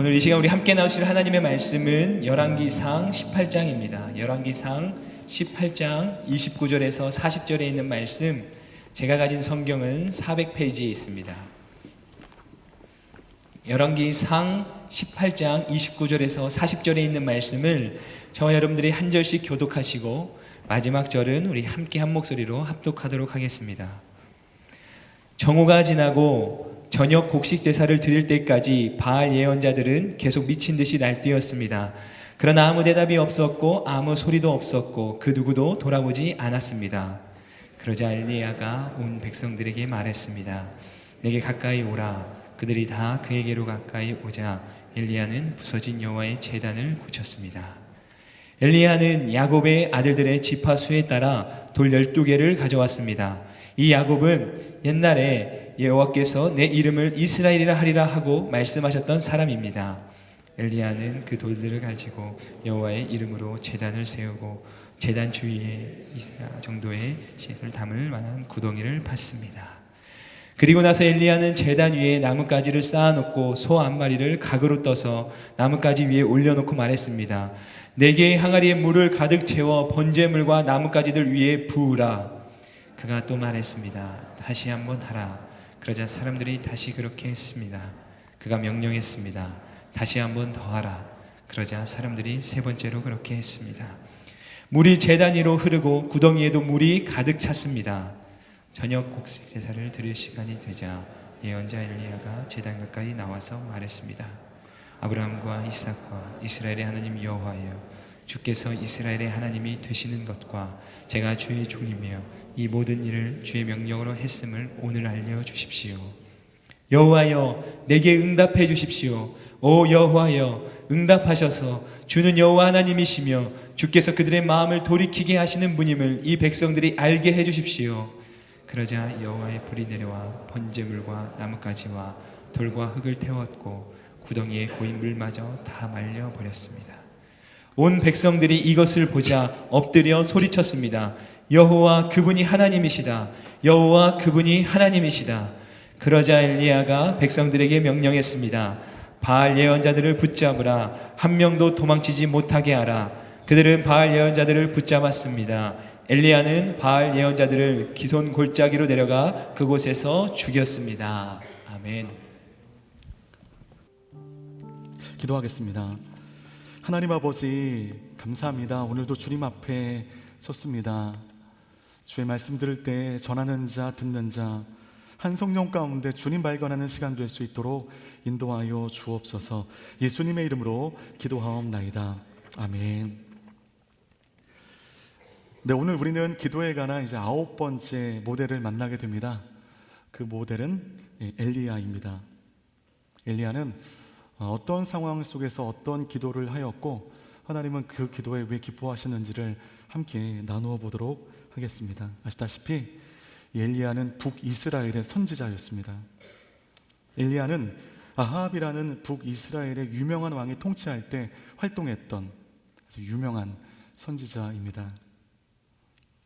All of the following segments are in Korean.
오늘 이 시간 우리 함께 나누실 하나님의 말씀은 열왕기상 18장입니다. 열왕기상 18장 29절에서 40절에 있는 말씀, 제가 가진 성경은 400페이지에 있습니다. 열왕기상 18장 29절에서 40절에 있는 말씀을 저와 여러분들이 한 절씩 교독하시고 마지막 절은 우리 함께 한 목소리로 합독하도록 하겠습니다. 정오가 지나고 저녁 곡식 제사를 드릴 때까지 바알 예언자들은 계속 미친 듯이 날뛰었습니다. 그러나 아무 대답이 없었고 아무 소리도 없었고 그 누구도 돌아보지 않았습니다. 그러자 엘리야가 온 백성들에게 말했습니다. 내게 가까이 오라. 그들이 다 그에게로 가까이 오자 엘리야는 부서진 여호와의 제단을 고쳤습니다. 엘리야는 야곱의 아들들의 지파수에 따라 돌 12개를 가져왔습니다. 이 야곱은 옛날에 여호와께서 내 이름을 이스라엘이라 하리라 하고 말씀하셨던 사람입니다. 엘리야는 그 돌들을 가지고 여호와의 이름으로 제단을 세우고 제단 주위에 이스라 정도의 씻을 담을 만한 구덩이를 팠습니다. 그리고 나서 엘리야는 제단 위에 나뭇가지를 쌓아놓고 소 한 마리를 각으로 떠서 나뭇가지 위에 올려놓고 말했습니다. 4개의 항아리에 물을 가득 채워 번제물과 나뭇가지들 위에 부으라. 그가 또 말했습니다. 다시 한번 하라. 그러자 사람들이 다시 그렇게 했습니다. 그가 명령했습니다. 다시 한번 더 하라. 그러자 사람들이 3번째로 그렇게 했습니다. 물이 제단 위로 흐르고 구덩이에도 물이 가득 찼습니다. 저녁 곡식 제사를 드릴 시간이 되자 예언자 엘리야가 제단 가까이 나와서 말했습니다. 아브라함과 이삭과 이스라엘의 하나님 여호와여, 주께서 이스라엘의 하나님이 되시는 것과 제가 주의 종이며 이 모든 일을 주의 명령으로 했음을 오늘 알려주십시오. 여호와여, 내게 응답해 주십시오. 오 여호와여, 응답하셔서 주는 여호와 하나님이시며 주께서 그들의 마음을 돌이키게 하시는 분임을 이 백성들이 알게 해 주십시오. 그러자 여호와의 불이 내려와 번제물과 나뭇가지와 돌과 흙을 태웠고 구덩이에 고인 물마저 다 말려버렸습니다. 온 백성들이 이것을 보자 엎드려 소리쳤습니다. 여호와 그분이 하나님이시다. 여호와 그분이 하나님이시다. 그러자 엘리야가 백성들에게 명령했습니다. 바알 예언자들을 붙잡으라. 한 명도 도망치지 못하게 하라. 그들은 바알 예언자들을 붙잡았습니다. 엘리야는 바알 예언자들을 기손 골짜기로 내려가 그곳에서 죽였습니다. 아멘. 기도하겠습니다. 하나님 아버지, 감사합니다. 오늘도 주님 앞에 섰습니다. 주의 말씀 들을 때 전하는 자, 듣는 자, 한 성령 가운데 주님 발견하는 시간 될 수 있도록 인도하여 주옵소서. 예수님의 이름으로 기도하옵나이다. 아멘. 네, 오늘 우리는 기도에 관한 이제 9번째 모델을 만나게 됩니다. 그 모델은 엘리야입니다. 엘리야는 어떤 상황 속에서 어떤 기도를 하였고 하나님은 그 기도에 왜 기뻐하시는지를 함께 나누어 보도록 하겠습니다. 아시다시피 엘리야는 북이스라엘의 선지자였습니다. 엘리야는 아합이라는 북이스라엘의 유명한 왕이 통치할 때 활동했던 아주 유명한 선지자입니다.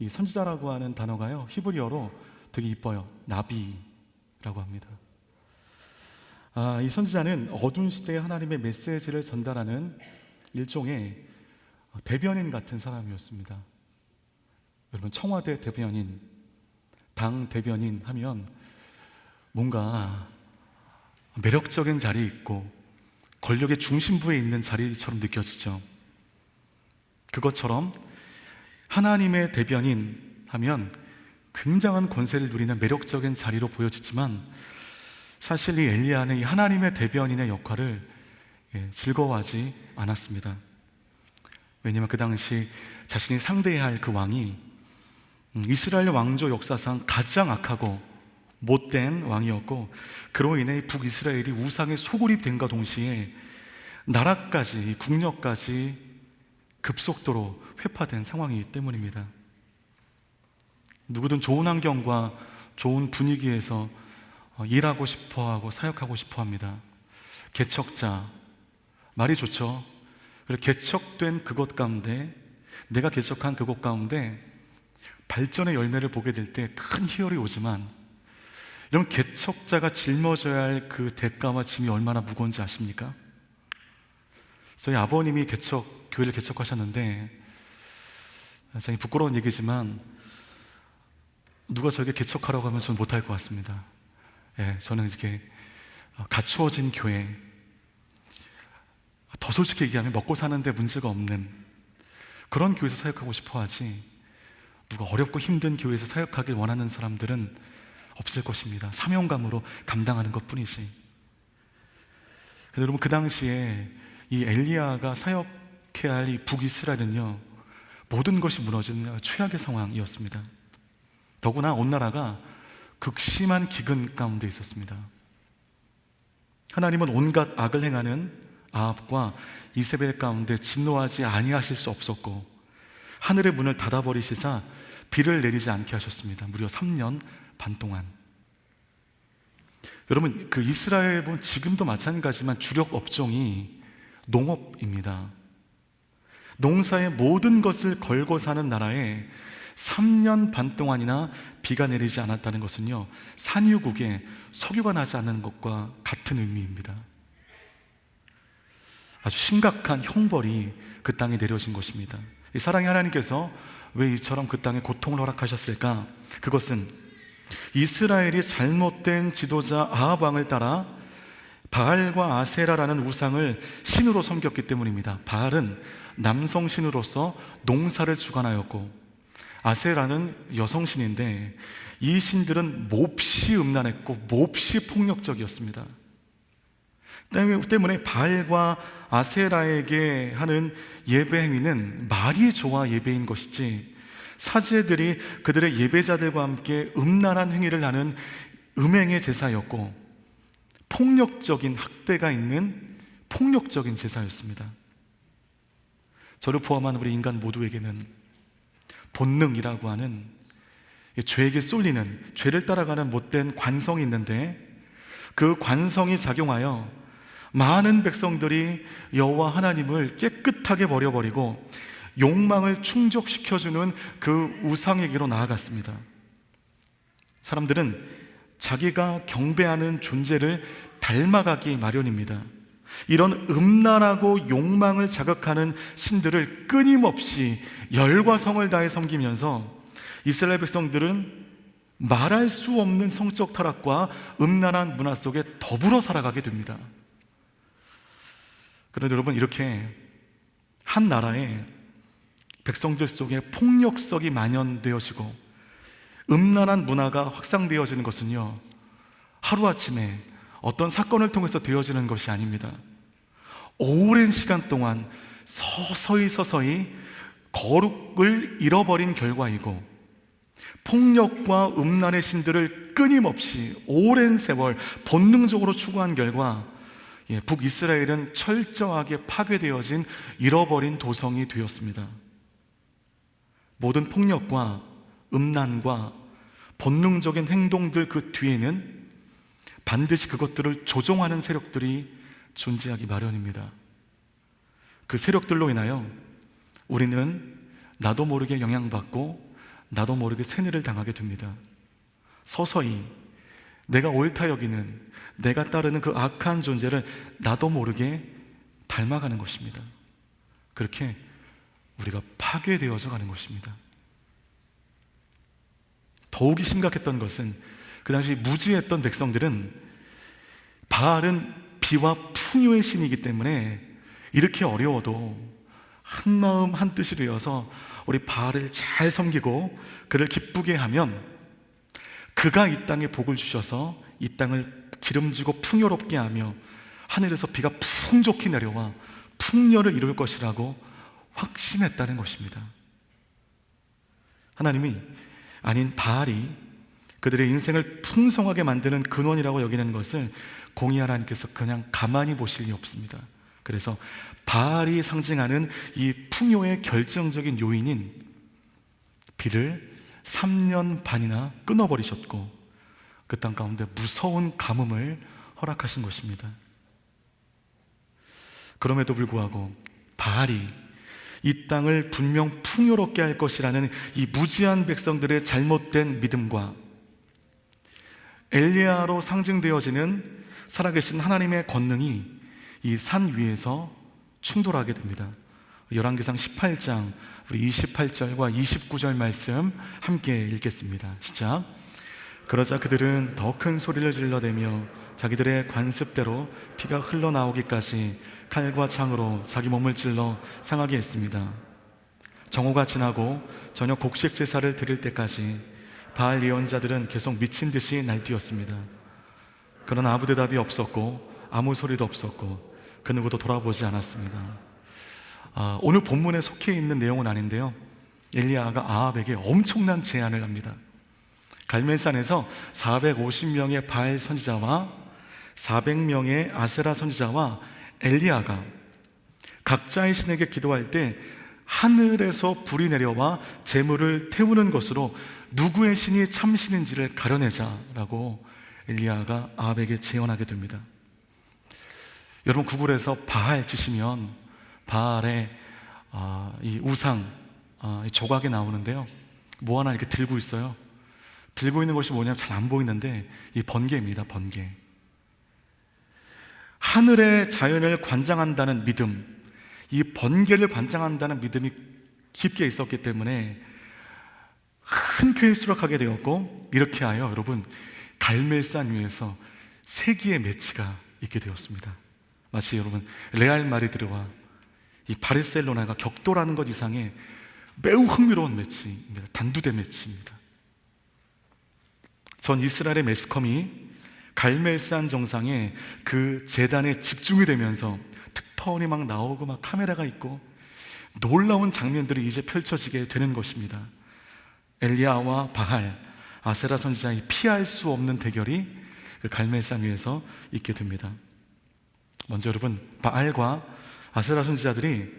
이 선지자라고 하는 단어가요, 히브리어로 되게 이뻐요. 나비라고 합니다. 이 선지자는 어두운 시대에 하나님의 메시지를 전달하는 일종의 대변인 같은 사람이었습니다. 여러분, 청와대 대변인, 당 대변인 하면 뭔가 매력적인 자리에 있고 권력의 중심부에 있는 자리처럼 느껴지죠. 그것처럼 하나님의 대변인 하면 굉장한 권세를 누리는 매력적인 자리로 보여지지만 사실 이 엘리야는 이 하나님의 대변인의 역할을 즐거워하지 않았습니다. 왜냐하면 그 당시 자신이 상대해야 할 그 왕이 이스라엘 왕조 역사상 가장 악하고 못된 왕이었고, 그로 인해 북이스라엘이 우상의 소굴이 된과 동시에 나라까지, 국력까지 급속도로 회파된 상황이기 때문입니다. 누구든 좋은 환경과 좋은 분위기에서 일하고 싶어하고 사역하고 싶어합니다. 개척자, 말이 좋죠. 그리고 개척된 그곳 가운데, 내가 개척한 그곳 가운데 발전의 열매를 보게 될 때 큰 희열이 오지만, 여러분, 개척자가 짊어져야 할 그 대가와 짐이 얼마나 무거운지 아십니까? 저희 아버님이 교회를 개척하셨는데, 굉장히 부끄러운 얘기지만 누가 저에게 개척하라고 하면 저는 못할 것 같습니다. 예, 저는 이렇게 갖추어진 교회, 더 솔직히 얘기하면 먹고 사는데 문제가 없는 그런 교회에서 사역하고 싶어 하지, 누가 어렵고 힘든 교회에서 사역하길 원하는 사람들은 없을 것입니다. 사명감으로 감당하는 것 뿐이지. 근데 여러분, 그 당시에 이 엘리야가 사역해야 할 이 북이스라엘은요, 모든 것이 무너진 최악의 상황이었습니다. 더구나 온 나라가 극심한 기근 가운데 있었습니다. 하나님은 온갖 악을 행하는 아합과 이세벨 가운데 진노하지 아니하실 수 없었고, 하늘의 문을 닫아버리시사 비를 내리지 않게 하셨습니다. 무려 3년 반 동안. 여러분, 그 이스라엘 보면 지금도 마찬가지지만 주력 업종이 농업입니다. 농사의 모든 것을 걸고 사는 나라에 3년 반 동안이나 비가 내리지 않았다는 것은요, 산유국에 석유가 나지 않는 것과 같은 의미입니다. 아주 심각한 형벌이 그 땅에 내려진 것입니다. 이 사랑의 하나님께서 왜 이처럼 그 땅에 고통을 허락하셨을까? 그것은 이스라엘이 잘못된 지도자 아합 왕을 따라 바알과 아세라라는 우상을 신으로 섬겼기 때문입니다. 바알은 남성 신으로서 농사를 주관하였고, 아세라는 여성 신인데, 이 신들은 몹시 음란했고 몹시 폭력적이었습니다. 때문에 바알과 아세라에게 하는 예배 행위는 말이 좋아 예배인 것이지, 사제들이 그들의 예배자들과 함께 음란한 행위를 하는 음행의 제사였고, 폭력적인 학대가 있는 폭력적인 제사였습니다. 저를 포함한 우리 인간 모두에게는 본능이라고 하는 죄에게 쏠리는, 죄를 따라가는 못된 관성이 있는데, 그 관성이 작용하여 많은 백성들이 여호와 하나님을 깨끗하게 버려버리고 욕망을 충족시켜주는 그 우상에게로 나아갔습니다. 사람들은 자기가 경배하는 존재를 닮아가기 마련입니다. 이런 음란하고 욕망을 자극하는 신들을 끊임없이 열과 성을 다해 섬기면서 이스라엘 백성들은 말할 수 없는 성적 타락과 음란한 문화 속에 더불어 살아가게 됩니다. 그런데 여러분, 이렇게 한 나라의 백성들 속에 폭력성이 만연되어지고 음란한 문화가 확산되어지는 것은요, 하루아침에 어떤 사건을 통해서 되어지는 것이 아닙니다. 오랜 시간 동안 서서히 거룩을 잃어버린 결과이고, 폭력과 음란의 신들을 끊임없이 오랜 세월 본능적으로 추구한 결과, 북이스라엘은 철저하게 파괴되어진 잃어버린 도성이 되었습니다. 모든 폭력과 음란과 본능적인 행동들 그 뒤에는 반드시 그것들을 조종하는 세력들이 존재하기 마련입니다. 그 세력들로 인하여 우리는 나도 모르게 영향받고 나도 모르게 세뇌를 당하게 됩니다. 서서히 내가 옳다 여기는, 내가 따르는 그 악한 존재를 나도 모르게 닮아가는 것입니다. 그렇게 우리가 파괴되어져 가는 것입니다. 더욱이 심각했던 것은, 그 당시 무지했던 백성들은 바알은 비와 풍요의 신이기 때문에 이렇게 어려워도 한마음 한뜻이 되어서 우리 바알을 잘 섬기고 그를 기쁘게 하면 그가 이 땅에 복을 주셔서 이 땅을 기름지고 풍요롭게 하며 하늘에서 비가 풍족히 내려와 풍년을 이룰 것이라고 확신했다는 것입니다. 하나님이 아닌 바알이 그들의 인생을 풍성하게 만드는 근원이라고 여기는 것을 공의 하나님께서 그냥 가만히 보실 리 없습니다. 그래서 바알이 상징하는 이 풍요의 결정적인 요인인 비를 3년 반이나 끊어버리셨고, 그 땅 가운데 무서운 가뭄을 허락하신 것입니다. 그럼에도 불구하고 바알이 이 땅을 분명 풍요롭게 할 것이라는 이 무지한 백성들의 잘못된 믿음과 엘리야로 상징되어지는 살아계신 하나님의 권능이 이 산 위에서 충돌하게 됩니다. 열왕기상 18장 우리 28절과 29절 말씀 함께 읽겠습니다. 시작. 그러자 그들은 더 큰 소리를 질러대며 자기들의 관습대로 피가 흘러나오기까지 칼과 창으로 자기 몸을 찔러 상하게 했습니다. 정오가 지나고 저녁 곡식 제사를 드릴 때까지 바알 예언자들은 계속 미친 듯이 날뛰었습니다. 그러나 아무 대답이 없었고 아무 소리도 없었고 그 누구도 돌아보지 않았습니다. 오늘 본문에 속해 있는 내용은 아닌데요, 엘리야가 아합에게 엄청난 제안을 합니다. 갈멜산에서 450명의 바알 선지자와 400명의 아세라 선지자와 엘리야가 각자의 신에게 기도할 때 하늘에서 불이 내려와 재물을 태우는 것으로 누구의 신이 참신인지를 가려내자라고 엘리야가 아합에게 제언하게 됩니다. 여러분, 구글에서 바알 치시면 바알의 이 우상 이 조각이 나오는데요, 뭐 하나 이렇게 들고 있어요. 들고 있는 것이 뭐냐면 잘 안 보이는데 이 번개입니다. 번개. 하늘의 자연을 관장한다는 믿음, 이 번개를 관장한다는 믿음이 깊게 있었기 때문에 흔쾌히 수락하게 되었고, 이렇게 하여 여러분 갈멜산 위에서 세기의 매치가 있게 되었습니다. 마치 여러분 레알 마드리드와 이 바르셀로나가 격돌하는 것 이상의 매우 흥미로운 매치입니다. 단두대 매치입니다. 전 이스라엘의 매스컴이 갈멜산 정상에 그 제단에 집중이 되면서 특파원이 막 나오고 막 카메라가 있고 놀라운 장면들이 이제 펼쳐지게 되는 것입니다. 엘리야와 바알, 아세라 선지자의 피할 수 없는 대결이 그 갈멜산 위에서 있게 됩니다. 먼저 여러분, 바알과 아세라 선지자들이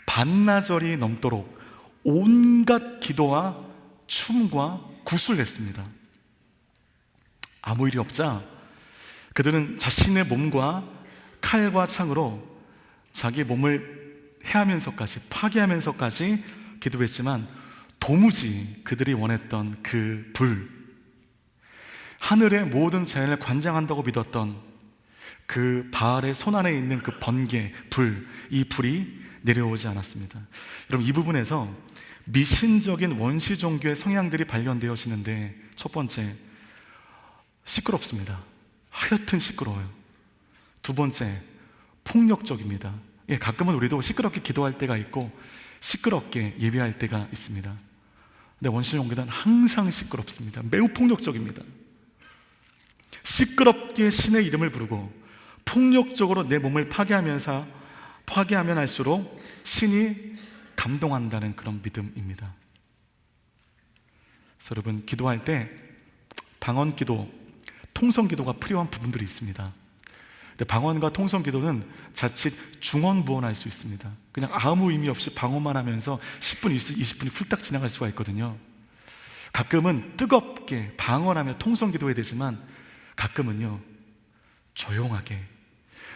반나절이 넘도록 온갖 기도와 춤과 구슬을 했습니다. 아무 일이 없자 그들은 자신의 몸과 칼과 창으로 자기 몸을 해하면서까지, 파괴하면서까지 기도했지만 도무지 그들이 원했던 그 불, 하늘의 모든 자연을 관장한다고 믿었던 그 바알의 손안에 있는 그 번개, 불, 이 불이 내려오지 않았습니다. 여러분, 이 부분에서 미신적인 원시 종교의 성향들이 발견되어지는데, 첫 번째, 시끄럽습니다. 하여튼 시끄러워요. 두 번째, 폭력적입니다. 가끔은 우리도 시끄럽게 기도할 때가 있고 시끄럽게 예배할 때가 있습니다. 근데 원시 종교는 항상 시끄럽습니다. 매우 폭력적입니다. 시끄럽게 신의 이름을 부르고 폭력적으로 내 몸을 파괴하면 할수록 신이 감동한다는 그런 믿음입니다. 그래서 여러분, 기도할 때 방언기도, 통성기도가 필요한 부분들이 있습니다. 근데 방언과 통성기도는 자칫 중언부언할 수 있습니다. 그냥 아무 의미 없이 방언만 하면서 10분, 20분이 훌딱 지나갈 수가 있거든요. 가끔은 뜨겁게 방언하며 통성기도해야 되지만 가끔은요, 조용하게,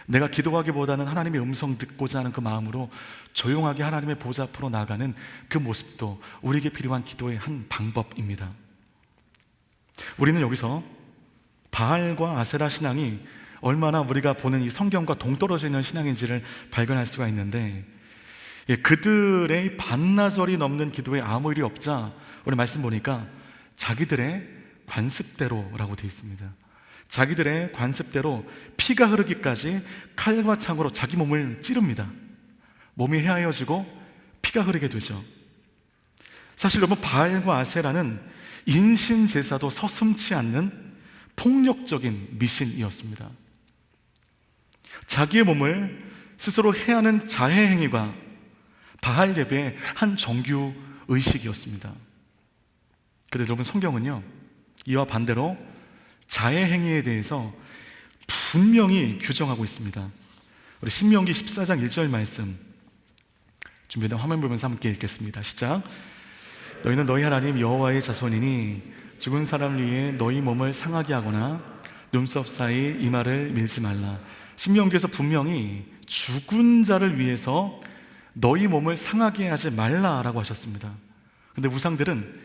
내가 기도하기보다는 하나님의 음성 듣고자 하는 그 마음으로 조용하게 하나님의 보좌 앞으로 나가는 그 모습도 우리에게 필요한 기도의 한 방법입니다. 우리는 여기서 바알과 아세라 신앙이 얼마나 우리가 보는 이 성경과 동떨어져 있는 신앙인지를 발견할 수가 있는데, 그들의 반나절이 넘는 기도에 아무 일이 없자 우리 말씀 보니까 자기들의 관습대로라고 되어 있습니다. 자기들의 관습대로 피가 흐르기까지 칼과 창으로 자기 몸을 찌릅니다. 몸이 헤아려지고 피가 흐르게 되죠. 사실 여러분, 바알과 아세라는 인신제사도 서슴지 않는 폭력적인 미신이었습니다. 자기의 몸을 스스로 해하는 자해 행위가 바알 예배의 한 정규 의식이었습니다. 그런데 여러분, 성경은요, 이와 반대로 자해 행위에 대해서 분명히 규정하고 있습니다. 우리 신명기 14장 1절 말씀 준비된 화면 보면서 함께 읽겠습니다. 시작. 너희는 너희 하나님 여호와의 자손이니 죽은 사람을 위해 너희 몸을 상하게 하거나 눈썹 사이 이마를 밀지 말라. 신명기에서 분명히 죽은 자를 위해서 너희 몸을 상하게 하지 말라라고 하셨습니다. 그런데 우상들은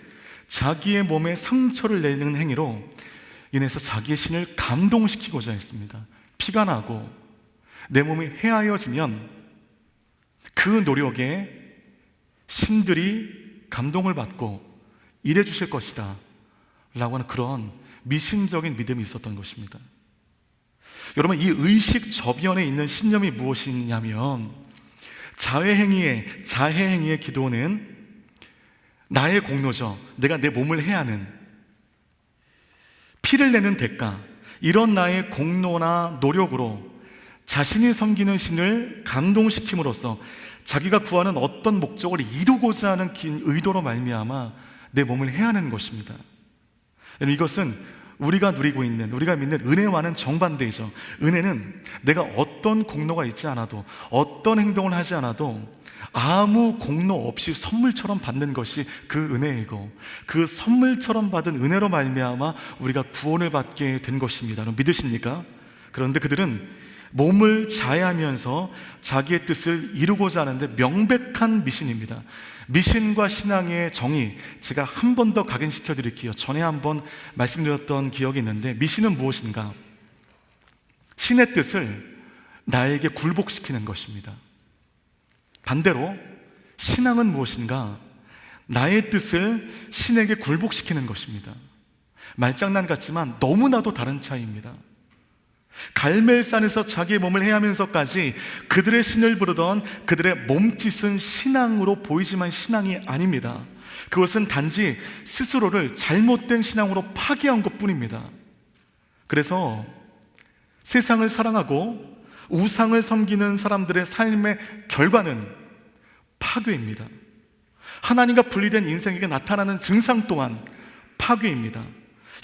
자기의 몸에 상처를 내는 행위로 인해서 자기의 신을 감동시키고자 했습니다. 피가 나고 내 몸이 헤아려지면 그 노력에 신들이 감동을 받고 일해 주실 것이다 라고 하는 그런 미신적인 믿음이 있었던 것입니다. 여러분, 이 의식 저변에 있는 신념이 무엇이냐면 자해행위의 기도는 나의 공로죠. 내가 내 몸을 해야 하는, 피를 내는 대가, 이런 나의 공로나 노력으로 자신이 섬기는 신을 감동시킴으로써 자기가 구하는 어떤 목적을 이루고자 하는 긴 의도로 말미암아 내 몸을 해야 하는 것입니다. 이것은 우리가 누리고 있는, 우리가 믿는 은혜와는 정반대이죠. 은혜는 내가 어떤 공로가 있지 않아도, 어떤 행동을 하지 않아도 아무 공로 없이 선물처럼 받는 것이 그 은혜이고, 그 선물처럼 받은 은혜로 말미암아 우리가 구원을 받게 된 것입니다. 여러분 믿으십니까? 그런데 그들은 몸을 자해하면서 자기의 뜻을 이루고자 하는데 명백한 미신입니다. 미신과 신앙의 정의, 제가 한 번 더 각인시켜 드릴게요. 전에 한번 말씀드렸던 기억이 있는데, 미신은 무엇인가? 신의 뜻을 나에게 굴복시키는 것입니다. 반대로 신앙은 무엇인가? 나의 뜻을 신에게 굴복시키는 것입니다. 말장난 같지만 너무나도 다른 차이입니다. 갈멜산에서 자기의 몸을 해하면서까지 그들의 신을 부르던 그들의 몸짓은 신앙으로 보이지만 신앙이 아닙니다. 그것은 단지 스스로를 잘못된 신앙으로 파괴한 것뿐입니다. 그래서 세상을 사랑하고 우상을 섬기는 사람들의 삶의 결과는 파괴입니다. 하나님과 분리된 인생에게 나타나는 증상 또한 파괴입니다.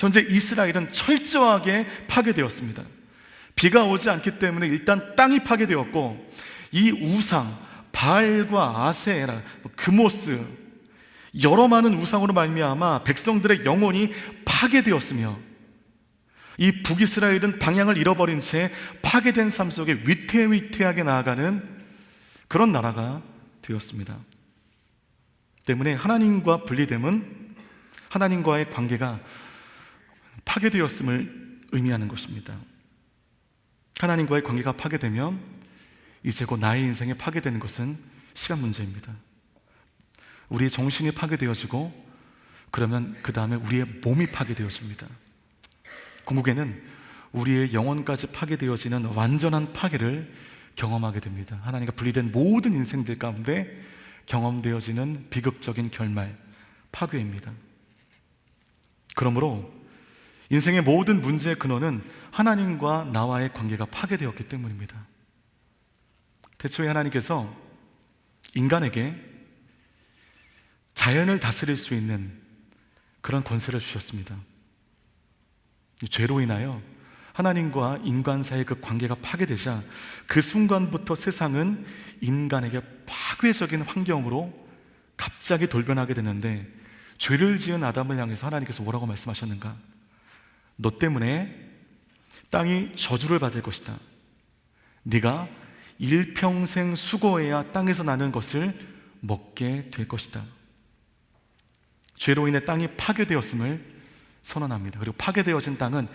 현재 이스라엘은 철저하게 파괴되었습니다. 비가 오지 않기 때문에 일단 땅이 파괴되었고, 이 우상, 바알과 아세라, 그모스, 여러 많은 우상으로 말미암아 백성들의 영혼이 파괴되었으며, 이 북이스라엘은 방향을 잃어버린 채 파괴된 삶 속에 위태위태하게 나아가는 그런 나라가 되었습니다. 때문에 하나님과 분리됨은 하나님과의 관계가 파괴되었음을 의미하는 것입니다. 하나님과의 관계가 파괴되면 이제 곧 나의 인생에 파괴되는 것은 시간 문제입니다. 우리의 정신이 파괴되어지고, 그러면 그 다음에 우리의 몸이 파괴되어집니다. 궁극에는 우리의 영혼까지 파괴되어지는 완전한 파괴를 경험하게 됩니다. 하나님과 분리된 모든 인생들 가운데 경험되어지는 비극적인 결말, 파괴입니다. 그러므로 인생의 모든 문제의 근원은 하나님과 나와의 관계가 파괴되었기 때문입니다. 태초에 하나님께서 인간에게 자연을 다스릴 수 있는 그런 권세를 주셨습니다. 죄로 인하여 하나님과 인간 사이의 그 관계가 파괴되자 그 순간부터 세상은 인간에게 파괴적인 환경으로 갑자기 돌변하게 되는데, 죄를 지은 아담을 향해서 하나님께서 뭐라고 말씀하셨는가? 너 때문에 땅이 저주를 받을 것이다. 네가 일평생 수고해야 땅에서 나는 것을 먹게 될 것이다. 죄로 인해 땅이 파괴되었음을 선언합니다. 그리고 파괴되어진 땅은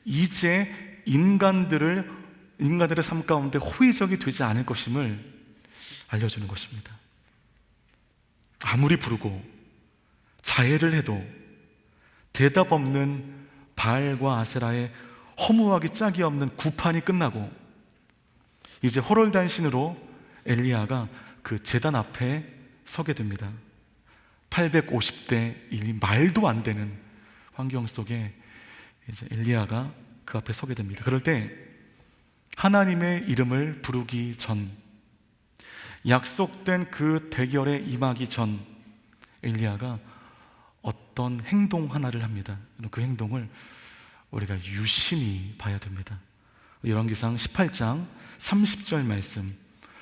이제 인간들의 삶 가운데 호의적이 되지 않을 것임을 알려주는 것입니다. 아무리 부르고 자해를 해도 대답 없는 바알과 아세라의 허무하기 짝이 없는 구판이 끝나고, 이제 호롤단신으로 엘리야가 그 제단 앞에 서게 됩니다. 850대 1이 말도 안 되는 환경 속에 이제 엘리야가 그 앞에 서게 됩니다. 그럴 때 하나님의 이름을 부르기 전, 약속된 그 대결에 임하기 전 엘리야가 어떤 행동 하나를 합니다. 그 행동을 우리가 유심히 봐야 됩니다. 열왕기상 18장 30절 말씀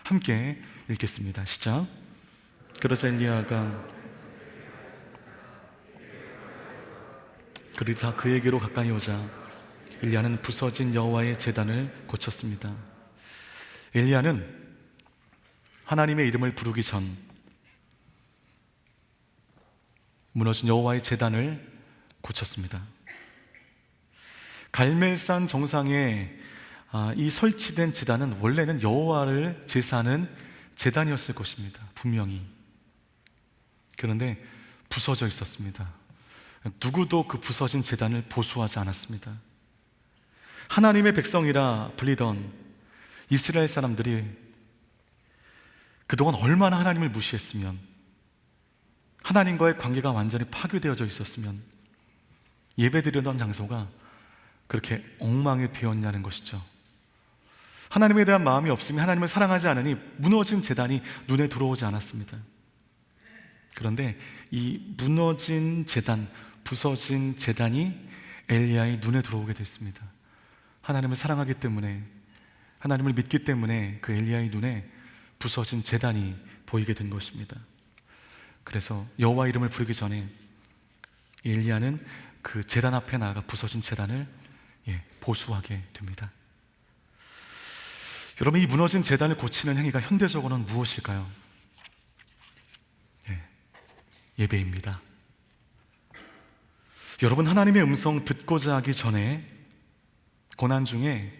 함께 읽겠습니다. 시작. 그러자 엘리야가 그러다 그에게로 가까이 오자 엘리야는 부서진 여호와의 제단을 고쳤습니다. 엘리야는 하나님의 이름을 부르기 전 무너진 여호와의 제단을 고쳤습니다. 갈멜산 정상에 이 설치된 제단은 원래는 여호와를 제사하는 제단이었을 것입니다. 분명히. 그런데 부서져 있었습니다. 누구도 그 부서진 제단을 보수하지 않았습니다. 하나님의 백성이라 불리던 이스라엘 사람들이 그동안 얼마나 하나님을 무시했으면, 하나님과의 관계가 완전히 파괴되어져 있었으면 예배드리던 장소가 그렇게 엉망이 되었냐는 것이죠. 하나님에 대한 마음이 없으면, 하나님을 사랑하지 않으니 무너진 제단이 눈에 들어오지 않았습니다. 그런데 이 무너진 제단, 부서진 제단이 엘리야의 눈에 들어오게 됐습니다. 하나님을 사랑하기 때문에, 하나님을 믿기 때문에 그 엘리야의 눈에 부서진 제단이 보이게 된 것입니다. 그래서 여호와 이름을 부르기 전에 엘리야는 그 제단 앞에 나아가 부서진 제단을 보수하게 됩니다. 여러분, 이 무너진 제단을 고치는 행위가 현대적으로는 무엇일까요? 예배입니다. 여러분, 하나님의 음성 듣고자 하기 전에, 고난 중에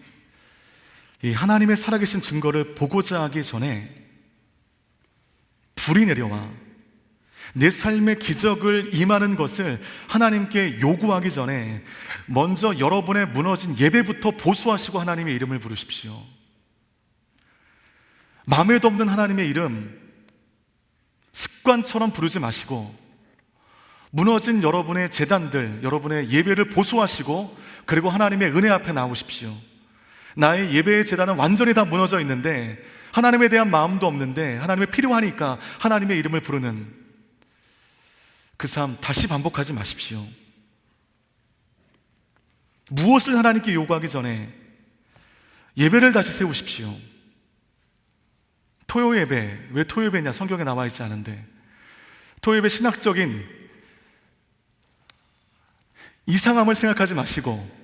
이 하나님의 살아계신 증거를 보고자 하기 전에 불이 내려와 내 삶의 기적을 임하는 것을 하나님께 요구하기 전에 먼저 여러분의 무너진 예배부터 보수하시고 하나님의 이름을 부르십시오. 마음에도 없는 하나님의 이름 습관처럼 부르지 마시고, 무너진 여러분의 제단들, 여러분의 예배를 보수하시고, 그리고 하나님의 은혜 앞에 나오십시오. 나의 예배의 제단은 완전히 다 무너져 있는데, 하나님에 대한 마음도 없는데 하나님의 필요하니까 하나님의 이름을 부르는 그 삶 다시 반복하지 마십시오. 무엇을 하나님께 요구하기 전에 예배를 다시 세우십시오. 토요 예배, 왜 토요 예배냐? 성경에 나와 있지 않은데, 토요 예배 신학적인 이상함을 생각하지 마시고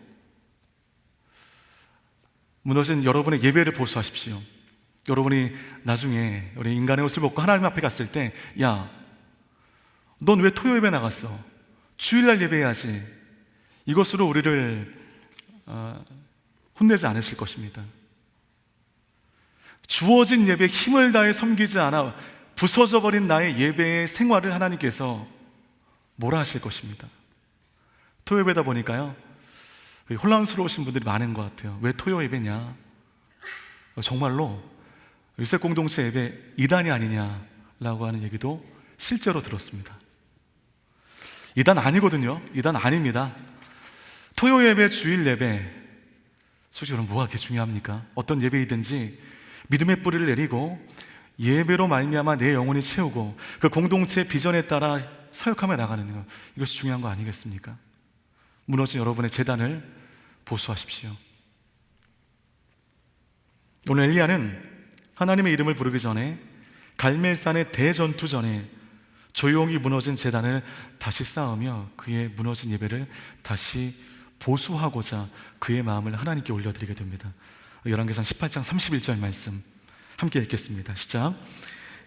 무너진 여러분의 예배를 보수하십시오. 여러분이 나중에 우리 인간의 옷을 벗고 하나님 앞에 갔을 때, 야, 넌 왜 토요 예배 나갔어? 주일날 예배해야지. 이것으로 우리를 혼내지 않으실 것입니다. 주어진 예배에 힘을 다해 섬기지 않아 부서져 버린 나의 예배의 생활을 하나님께서 뭐라 하실 것입니다. 토요 예배다 보니까요, 혼란스러우신 분들이 많은 것 같아요. 왜 토요 예배냐? 정말로 유색 공동체 예배 이단이 아니냐라고 하는 얘기도 실제로 들었습니다. 이단 아니거든요. 이단 아닙니다. 토요 예배, 주일 예배, 솔직히 여러분 뭐가 그렇게 중요합니까? 어떤 예배이든지 믿음의 뿌리를 내리고 예배로 말미암아 내 영혼이 채우고 그 공동체의 비전에 따라 사역하며 나가는 것, 이것이 중요한 거 아니겠습니까? 무너진 여러분의 제단을 보수하십시오. 오늘 엘리야는 하나님의 이름을 부르기 전에 갈멜산의 대전투 전에 조용히 무너진 제단을 다시 쌓으며 그의 무너진 예배를 다시 보수하고자 그의 마음을 하나님께 올려드리게 됩니다. 열왕기상 18장 31절 말씀 함께 읽겠습니다. 시작.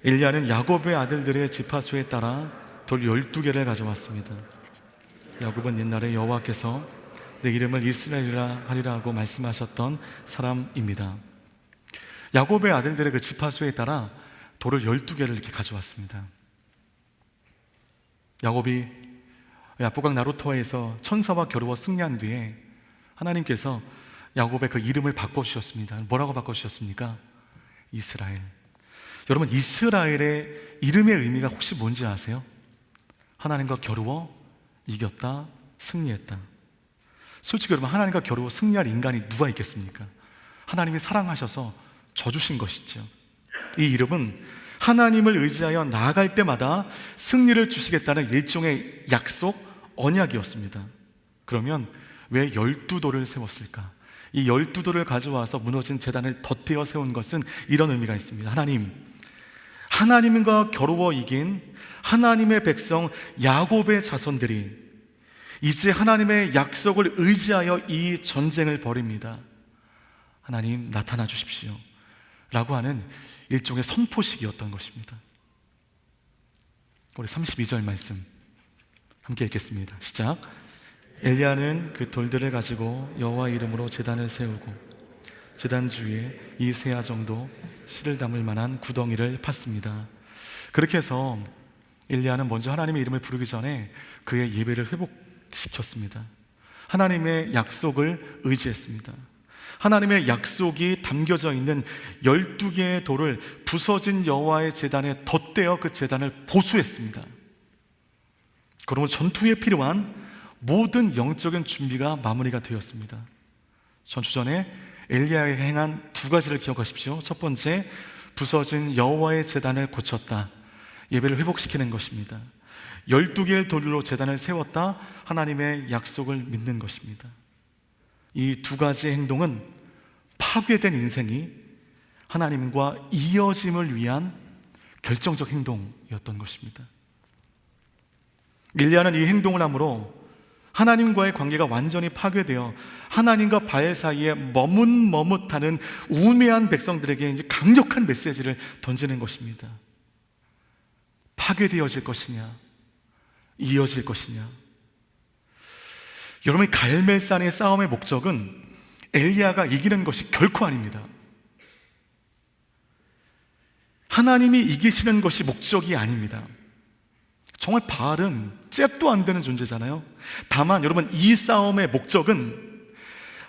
엘리야는 야곱의 아들들의 지파수에 따라 돌 12개를 가져왔습니다. 야곱은 옛날에 여호와께서 내 이름을 이스라엘이라 하리라 하고 말씀하셨던 사람입니다. 야곱의 아들들의 그 지파수에 따라 돌을 12개를 이렇게 가져왔습니다. 야곱이 야보강 나루토에서 천사와 겨루어 승리한 뒤에 하나님께서 야곱의 그 이름을 바꿔주셨습니다. 뭐라고 바꿔주셨습니까? 이스라엘. 여러분, 이스라엘의 이름의 의미가 혹시 뭔지 아세요? 하나님과 겨루어 이겼다, 승리했다. 솔직히 여러분, 하나님과 겨루어 승리할 인간이 누가 있겠습니까? 하나님이 사랑하셔서 져주신 것이죠. 이 이름은 하나님을 의지하여 나아갈 때마다 승리를 주시겠다는 일종의 약속, 언약이었습니다. 그러면 왜 12돌을 세웠을까? 이 12돌을 가져와서 무너진 제단을 덧대어 세운 것은 이런 의미가 있습니다. 하나님과 겨루어 이긴 하나님의 백성 야곱의 자손들이 이제 하나님의 약속을 의지하여 이 전쟁을 벌입니다. 하나님 나타나 주십시오 라고 하는 일종의 선포식이었던 것입니다. 우리 32절 말씀 함께 읽겠습니다. 시작. 엘리야는 그 돌들을 가지고 여호와 이름으로 제단을 세우고 제단 주위에 이 세아 정도 씨를 담을 만한 구덩이를 팠습니다. 그렇게 해서 엘리야는 먼저 하나님의 이름을 부르기 전에 그의 예배를 회복시켰습니다. 하나님의 약속을 의지했습니다. 하나님의 약속이 담겨져 있는 12개의 돌을 부서진 여호와의 제단에 덧대어 그 제단을 보수했습니다. 그러면 전투에 필요한 모든 영적인 준비가 마무리가 되었습니다. 전투 전에 엘리야가 행한 두 가지를 기억하십시오. 첫 번째, 부서진 여호와의 제단을 고쳤다. 예배를 회복시키는 것입니다. 12개의 돌로 제단을 세웠다. 하나님의 약속을 믿는 것입니다. 이 두 가지 행동은 파괴된 인생이 하나님과 이어짐을 위한 결정적 행동이었던 것입니다. 엘리야는 이 행동을 함으로 하나님과의 관계가 완전히 파괴되어 하나님과 바알 사이에 머뭇머뭇하는 우매한 백성들에게 이제 강력한 메시지를 던지는 것입니다. 파괴되어질 것이냐, 이어질 것이냐. 여러분, 갈멜산의 싸움의 목적은 엘리야가 이기는 것이 결코 아닙니다. 하나님이 이기시는 것이 목적이 아닙니다. 정말 바알은 잽도 안 되는 존재잖아요. 다만 여러분, 이 싸움의 목적은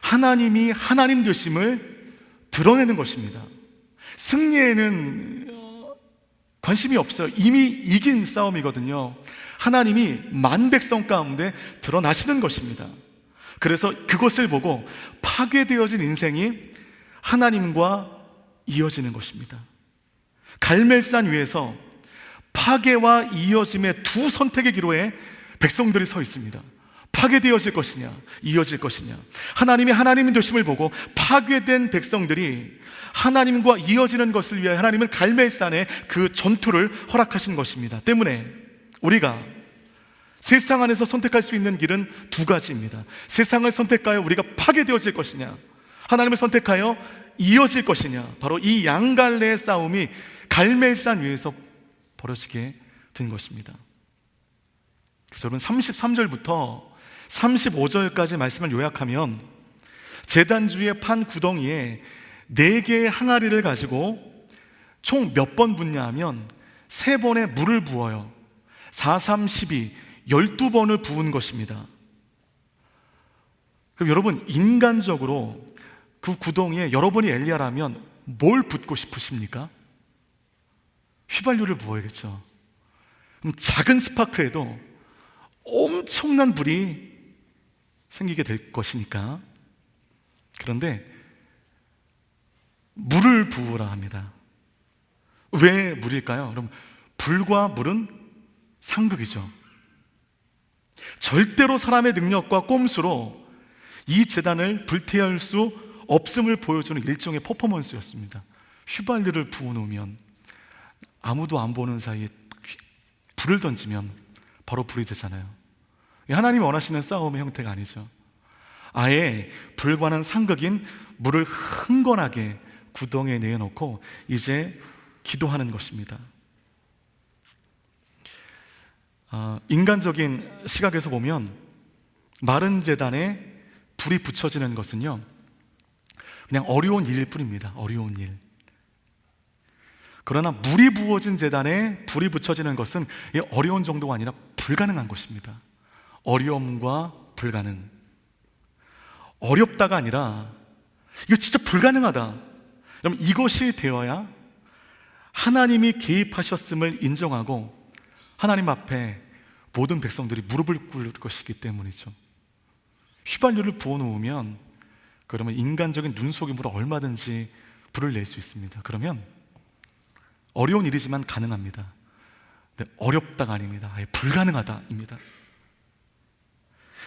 하나님이 하나님 되심을 드러내는 것입니다. 승리에는 관심이 없어요. 이미 이긴 싸움이거든요. 하나님이 만 백성 가운데 드러나시는 것입니다. 그래서 그것을 보고 파괴되어진 인생이 하나님과 이어지는 것입니다. 갈멜산 위에서 파괴와 이어짐의 두 선택의 기로에 백성들이 서 있습니다. 파괴되어질 것이냐, 이어질 것이냐. 하나님이 하나님의 되심을 보고 파괴된 백성들이 하나님과 이어지는 것을 위하여 하나님은 갈멜산에 그 전투를 허락하신 것입니다. 때문에 우리가 세상 안에서 선택할 수 있는 길은 두 가지입니다. 세상을 선택하여 우리가 파괴되어질 것이냐, 하나님을 선택하여 이어질 것이냐. 바로 이 양갈래의 싸움이 갈멜산 위에서 벌어지게 된 것입니다. 그래서 여러분, 33절부터 35절까지 말씀을 요약하면 제단주의 판 구덩이에 4개의 항아리를 가지고 총 몇 번 붓냐 하면 3번의 물을 부어요. 4, 3, 12, 12번을 부은 것입니다. 그럼 여러분, 인간적으로 그 구덩이에 여러분이 엘리야라면 뭘 붓고 싶으십니까? 휘발유를 부어야겠죠. 그럼 작은 스파크에도 엄청난 불이 생기게 될 것이니까. 그런데 물을 부으라 합니다. 왜 물일까요? 그럼 불과 물은 상극이죠. 절대로 사람의 능력과 꼼수로 이 제단을 불태울 수 없음을 보여주는 일종의 퍼포먼스였습니다. 휘발유를 부어놓으면 아무도 안 보는 사이에 불을 던지면 바로 불이 되잖아요. 하나님이 원하시는 싸움의 형태가 아니죠. 아예 불과는 상극인 물을 흥건하게 구덩이에 내어놓고 이제 기도하는 것입니다. 인간적인 시각에서 보면 마른 제단에 불이 붙여지는 것은요, 그냥 어려운 일일 뿐입니다. 어려운 일. 그러나 물이 부어진 제단에 불이 붙여지는 것은 어려운 정도가 아니라 불가능한 것입니다. 어려움과 불가능. 어렵다가 아니라 이거 진짜 불가능하다. 그럼 이것이 되어야 하나님이 개입하셨음을 인정하고 하나님 앞에 모든 백성들이 무릎을 꿇을 것이기 때문이죠. 휘발유를 부어놓으면 그러면 인간적인 눈속임으로 얼마든지 불을 낼 수 있습니다. 그러면 어려운 일이지만 가능합니다. 근데 어렵다가 아닙니다. 아예 불가능하다입니다.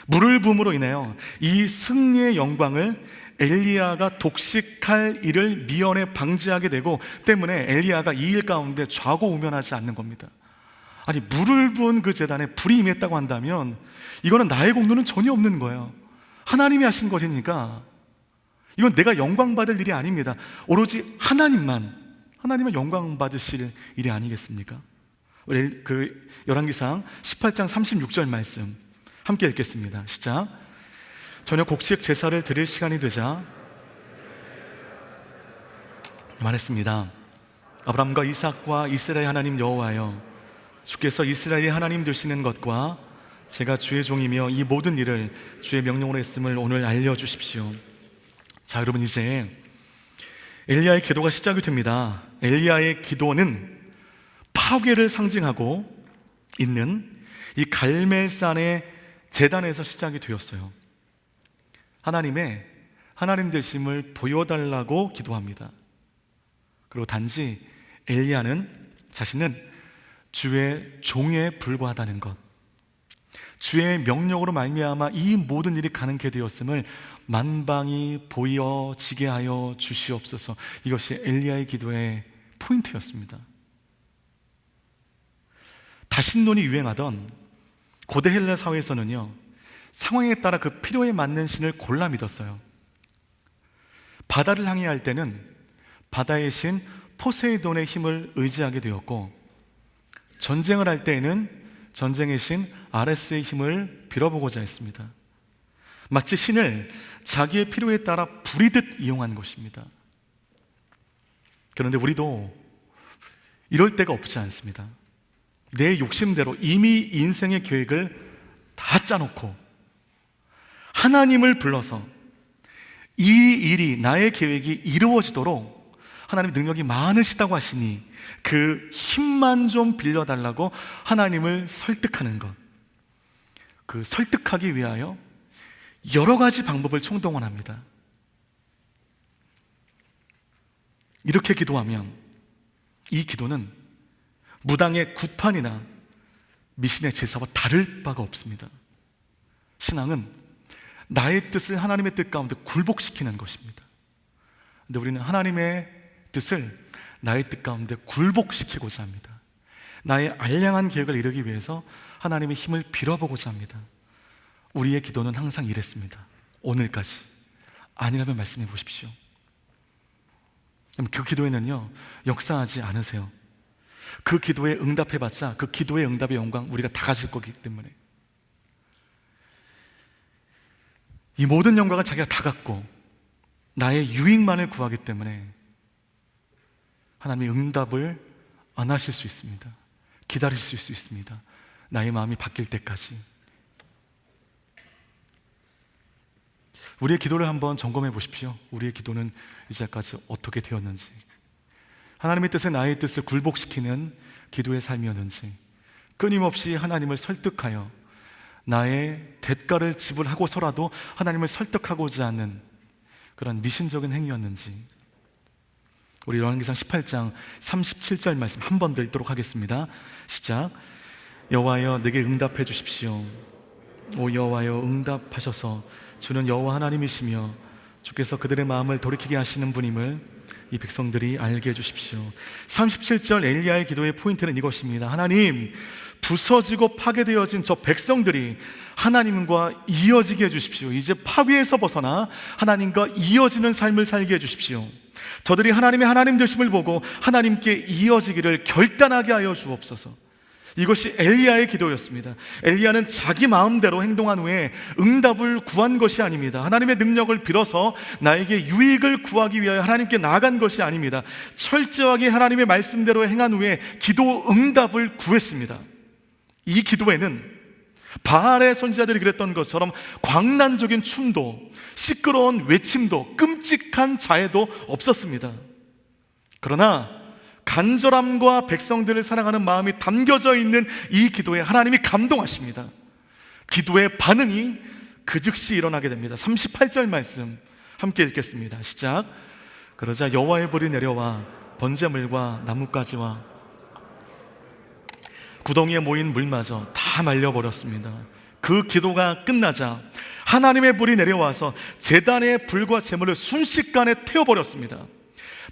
물을 부음으로 인하여 이 승리의 영광을 엘리야가 독식할 일을 미연에 방지하게 되고 때문에 엘리야가 이 일 가운데 좌고우면하지 않는 겁니다. 아니, 물을 부은 그 제단에 불이 임했다고 한다면 이거는 나의 공로는 전혀 없는 거예요. 하나님이 하신 것이니까 이건 내가 영광 받을 일이 아닙니다. 오로지 하나님만 영광 받으실 일이 아니겠습니까? 그 열왕기상 18장 36절 말씀 함께 읽겠습니다. 시작. 저녁 곡식 제사를 드릴 시간이 되자 말했습니다. 아브라함과 이삭과 이스라엘 하나님 여호와여, 주께서 이스라엘의 하나님 되시는 것과 제가 주의 종이며 이 모든 일을 주의 명령으로 했음을 오늘 알려주십시오. 자, 여러분, 이제 엘리야의 기도가 시작이 됩니다. 엘리야의 기도는 파괴를 상징하고 있는 이 갈멜산의 제단에서 시작이 되었어요. 하나님 되심을 보여달라고 기도합니다. 그리고 단지 엘리야는 자신은 주의 종에 불과하다는 것, 주의 명령으로 말미암아 이 모든 일이 가능케 되었음을 만방이 보여지게 하여 주시옵소서. 이것이 엘리야의 기도의 포인트였습니다. 다신론이 유행하던 고대 헬라 사회에서는요, 상황에 따라 그 필요에 맞는 신을 골라 믿었어요. 바다를 항해할 때는 바다의 신 포세이돈의 힘을 의지하게 되었고, 전쟁을 할 때에는 전쟁의 신 아레스의 힘을 빌어보고자 했습니다. 마치 신을 자기의 필요에 따라 부리듯 이용한 것입니다. 그런데 우리도 이럴 때가 없지 않습니다. 내 욕심대로 이미 인생의 계획을 다 짜놓고 하나님을 불러서 이 일이, 나의 계획이 이루어지도록 하나님 능력이 많으시다고 하시니 그 힘만 좀 빌려달라고 하나님을 설득하는 것, 그 설득하기 위하여 여러 가지 방법을 총동원합니다. 이렇게 기도하면 이 기도는 무당의 구판이나 미신의 제사와 다를 바가 없습니다. 신앙은 나의 뜻을 하나님의 뜻 가운데 굴복시키는 것입니다. 그런데 우리는 하나님의 뜻을 나의 뜻 가운데 굴복시키고자 합니다. 나의 알량한 계획을 이루기 위해서 하나님의 힘을 빌어보고자 합니다. 우리의 기도는 항상 이랬습니다. 오늘까지. 아니라면 말씀해 보십시오. 그 기도에는요, 역사하지 않으세요. 그 기도에 응답해봤자 그 기도의 응답의 영광 우리가 다 가질 거기 때문에, 이 모든 영광을 자기가 다 갖고 나의 유익만을 구하기 때문에 하나님의 응답을 안 하실 수 있습니다. 기다리실 수 있습니다. 나의 마음이 바뀔 때까지. 우리의 기도를 한번 점검해 보십시오. 우리의 기도는 이제까지 어떻게 되었는지, 하나님의 뜻에 나의 뜻을 굴복시키는 기도의 삶이었는지, 끊임없이 하나님을 설득하여 나의 대가를 지불하고서라도 하나님을 설득하고자 하는 그런 미신적인 행위였는지. 우리 요한계시록 18장 37절 말씀 한 번 더 읽도록 하겠습니다. 시작. 여호와여 내게 응답해 주십시오. 오 여호와여 응답하셔서 주는 여호와 하나님이시며 주께서 그들의 마음을 돌이키게 하시는 분임을 이 백성들이 알게 해주십시오. 37절 엘리야의 기도의 포인트는 이것입니다. 하나님, 부서지고 파괴되어진 저 백성들이 하나님과 이어지게 해주십시오. 이제 파괴에서 벗어나 하나님과 이어지는 삶을 살게 해주십시오. 저들이 하나님의 하나님 되심을 보고 하나님께 이어지기를 결단하게 하여 주옵소서. 이것이 엘리야의 기도였습니다. 엘리야는 자기 마음대로 행동한 후에 응답을 구한 것이 아닙니다. 하나님의 능력을 빌어서 나에게 유익을 구하기 위하여 하나님께 나아간 것이 아닙니다. 철저하게 하나님의 말씀대로 행한 후에 기도 응답을 구했습니다. 이 기도에는 바알의 선지자들이 그랬던 것처럼 광란적인 춤도, 시끄러운 외침도, 끔찍한 자애도 없었습니다. 그러나 간절함과 백성들을 사랑하는 마음이 담겨져 있는 이 기도에 하나님이 감동하십니다. 기도의 반응이 그 즉시 일어나게 됩니다. 38절 말씀 함께 읽겠습니다. 시작. 그러자 여호와의 불이 내려와 번제물과 나뭇가지와 구덩이에 모인 물마저 다 말려버렸습니다. 그 기도가 끝나자 하나님의 불이 내려와서 제단의 불과 제물을 순식간에 태워버렸습니다.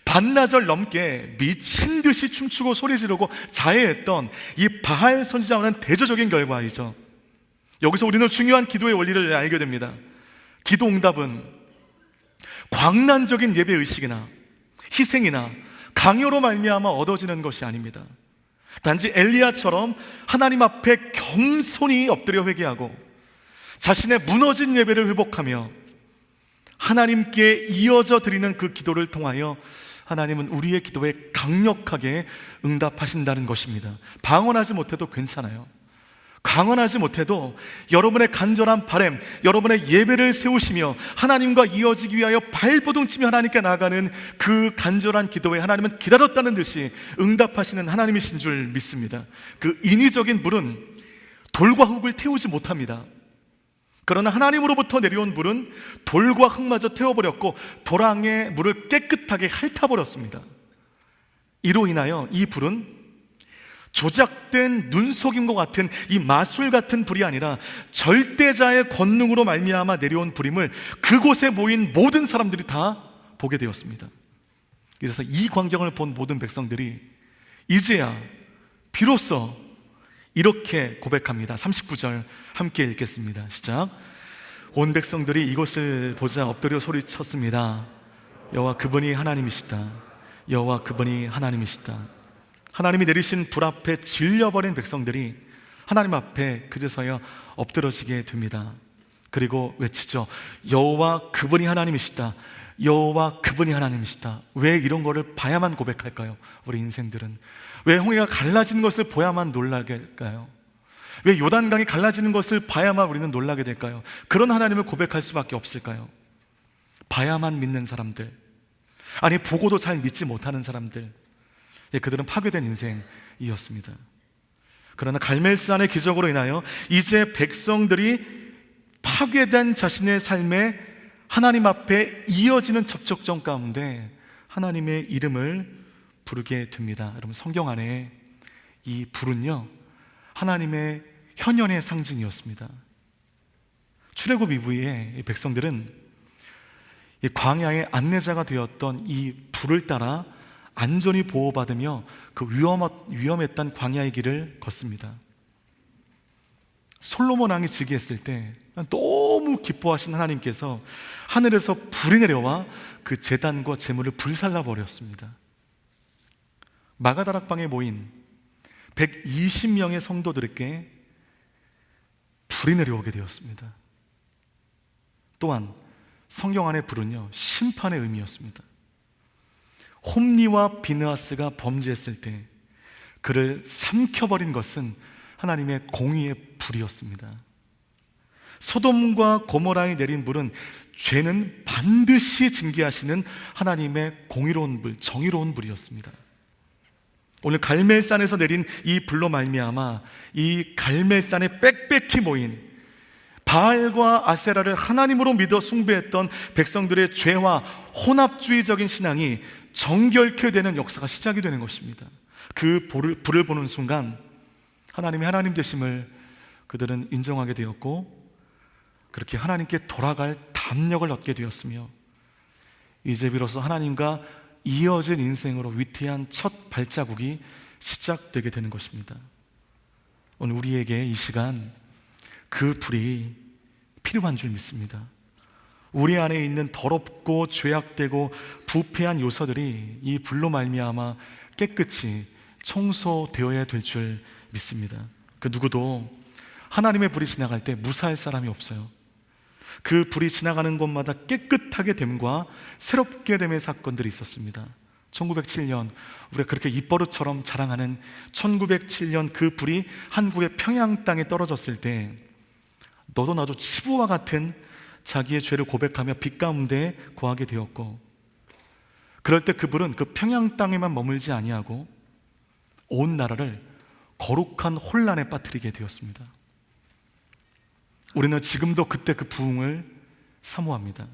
반나절 넘게 미친 듯이 춤추고 소리 지르고 자해했던 이 바알 선지자와는 대조적인 결과이죠. 여기서 우리는 중요한 기도의 원리를 알게 됩니다. 기도 응답은 광란적인 예배의식이나 희생이나 강요로 말미암아 얻어지는 것이 아닙니다. 단지 엘리야처럼 하나님 앞에 겸손히 엎드려 회개하고 자신의 무너진 예배를 회복하며 하나님께 이어져 드리는 그 기도를 통하여 하나님은 우리의 기도에 강력하게 응답하신다는 것입니다. 방언하지 못해도 괜찮아요. 강언하지 못해도 여러분의 간절한 바람, 여러분의 예배를 세우시며 하나님과 이어지기 위하여 발버둥치며 하나님께 나아가는 그 간절한 기도에 하나님은 기다렸다는 듯이 응답하시는 하나님이신 줄 믿습니다. 그 인위적인 불은 돌과 흙을 태우지 못합니다. 그러나 하나님으로부터 내려온 불은 돌과 흙마저 태워버렸고 도랑의 물을 깨끗하게 핥아버렸습니다. 이로 인하여 이 불은 조작된 눈속임과 같은 이 마술 같은 불이 아니라 절대자의 권능으로 말미암아 내려온 불임을 그곳에 모인 모든 사람들이 다 보게 되었습니다. 그래서 이 광경을 본 모든 백성들이 이제야 비로소 이렇게 고백합니다. 39절 함께 읽겠습니다. 시작. 온 백성들이 이것을 보자 엎드려 소리쳤습니다. 여호와 그분이 하나님이시다. 여호와 그분이 하나님이시다. 하나님이 내리신 불 앞에 질려버린 백성들이 하나님 앞에 그제서야 엎드러지게 됩니다. 그리고 외치죠. 여호와 그분이 하나님이시다. 여호와 그분이 하나님이시다. 왜 이런 거를 봐야만 고백할까요? 우리 인생들은 왜 홍해가 갈라지는 것을 보야만 놀라게 할까요? 왜 요단강이 갈라지는 것을 봐야만 우리는 놀라게 될까요? 그런 하나님을 고백할 수밖에 없을까요? 봐야만 믿는 사람들, 아니 보고도 잘 믿지 못하는 사람들, 그들은 파괴된 인생이었습니다. 그러나 갈멜산의 기적으로 인하여 이제 백성들이 파괴된 자신의 삶에 하나님 앞에 이어지는 접촉점 가운데 하나님의 이름을 부르게 됩니다. 여러분, 성경 안에 이 불은요, 하나님의 현현의 상징이었습니다. 출애굽 이후에 이 백성들은 이 광야의 안내자가 되었던 이 불을 따라 안전히 보호받으며 그 위험했던 광야의 길을 걷습니다. 솔로몬 왕이 즉위했을 때 너무 기뻐하신 하나님께서 하늘에서 불이 내려와 그 제단과 제물을 불살라 버렸습니다. 마가다락방에 모인 120명의 성도들에게 불이 내려오게 되었습니다. 또한 성경 안의 불은요, 심판의 의미였습니다. 홈리와 비느하스가 범죄했을 때 그를 삼켜버린 것은 하나님의 공의의 불이었습니다. 소돔과 고모라에 내린 불은 죄는 반드시 징계하시는 하나님의 공의로운 불, 정의로운 불이었습니다. 오늘 갈멜산에서 내린 이 불로 말미암아 이 갈멜산에 빽빽히 모인 바알과 아세라를 하나님으로 믿어 숭배했던 백성들의 죄와 혼합주의적인 신앙이 정결케 되는 역사가 시작이 되는 것입니다. 그 불을 보는 순간 하나님이 하나님 되심을 그들은 인정하게 되었고, 그렇게 하나님께 돌아갈 담력을 얻게 되었으며, 이제 비로소 하나님과 이어진 인생으로 위태한 첫 발자국이 시작되게 되는 것입니다. 오늘 우리에게 이 시간 그 불이 필요한 줄 믿습니다. 우리 안에 있는 더럽고 죄악되고 부패한 요소들이 이 불로 말미암아 깨끗이 청소되어야 될 줄 믿습니다. 그 누구도 하나님의 불이 지나갈 때 무사할 사람이 없어요. 그 불이 지나가는 곳마다 깨끗하게 됨과 새롭게 됨의 사건들이 있었습니다. 1907년 우리가 그렇게 입버릇처럼 자랑하는 1907년 그 불이 한국의 평양 땅에 떨어졌을 때 너도 나도 치부와 같은 자기의 죄를 고백하며 빛 가운데 거하게 되었고, 그럴 때 그 불은 그 평양 땅에만 머물지 아니하고 온 나라를 거룩한 혼란에 빠뜨리게 되었습니다. 우리는 지금도 그때 그 부흥을 사모합니다.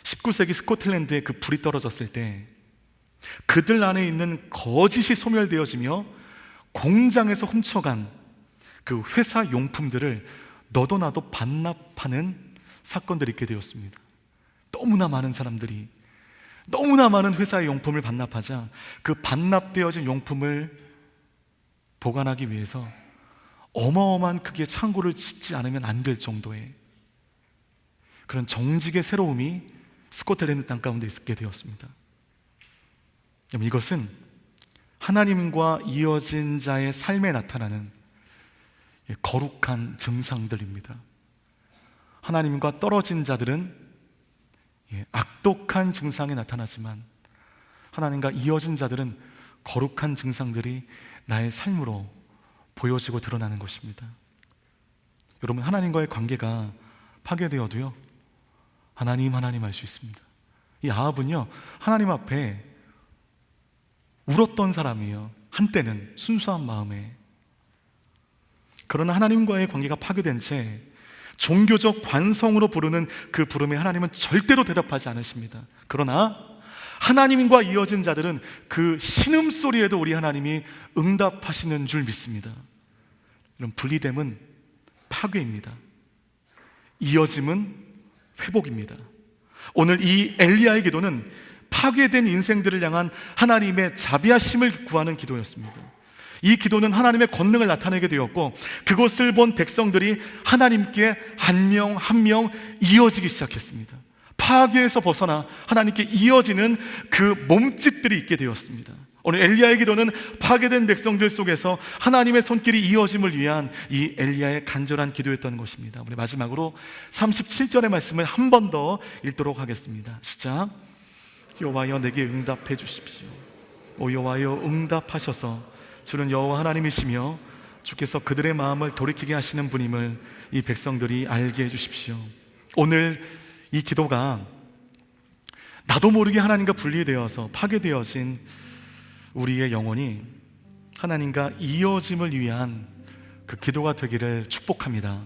19세기 스코틀랜드에 그 불이 떨어졌을 때 그들 안에 있는 거짓이 소멸되어지며 공장에서 훔쳐간 그 회사 용품들을 너도 나도 반납하는 사건들이 있게 되었습니다. 너무나 많은 사람들이 너무나 많은 회사의 용품을 반납하자 그 반납되어진 용품을 보관하기 위해서 어마어마한 크기의 창고를 짓지 않으면 안 될 정도의 그런 정직의 새로움이 스코틀랜드 땅 가운데 있게 되었습니다. 이것은 하나님과 이어진 자의 삶에 나타나는 거룩한 증상들입니다. 하나님과 떨어진 자들은 악독한 증상이 나타나지만 하나님과 이어진 자들은 거룩한 증상들이 나의 삶으로 보여지고 드러나는 것입니다. 여러분, 하나님과의 관계가 파괴되어도요, 하나님 할 수 있습니다. 이 아합은요, 하나님 앞에 울었던 사람이에요. 한때는 순수한 마음에. 그러나 하나님과의 관계가 파괴된 채 종교적 관성으로 부르는 그 부름에 하나님은 절대로 대답하지 않으십니다. 그러나 하나님과 이어진 자들은 그 신음소리에도 우리 하나님이 응답하시는 줄 믿습니다. 이런 분리됨은 파괴입니다. 이어짐은 회복입니다. 오늘 이 엘리야의 기도는 파괴된 인생들을 향한 하나님의 자비하심을 구하는 기도였습니다. 이 기도는 하나님의 권능을 나타내게 되었고, 그것을 본 백성들이 하나님께 한 명 한 명 이어지기 시작했습니다. 파괴에서 벗어나 하나님께 이어지는 그 몸짓들이 있게 되었습니다. 오늘 엘리야의 기도는 파괴된 백성들 속에서 하나님의 손길이 이어짐을 위한 이 엘리야의 간절한 기도였던 것입니다. 우리 마지막으로 37절의 말씀을 한 번 더 읽도록 하겠습니다. 시작. 여호와여 내게 응답해 주십시오. 오 여호와여 응답하셔서 주는 여호와 하나님이시며 주께서 그들의 마음을 돌이키게 하시는 분임을 이 백성들이 알게 해 주십시오. 오늘 이 기도가 나도 모르게 하나님과 분리되어서 파괴되어진 우리의 영혼이 하나님과 이어짐을 위한 그 기도가 되기를 축복합니다.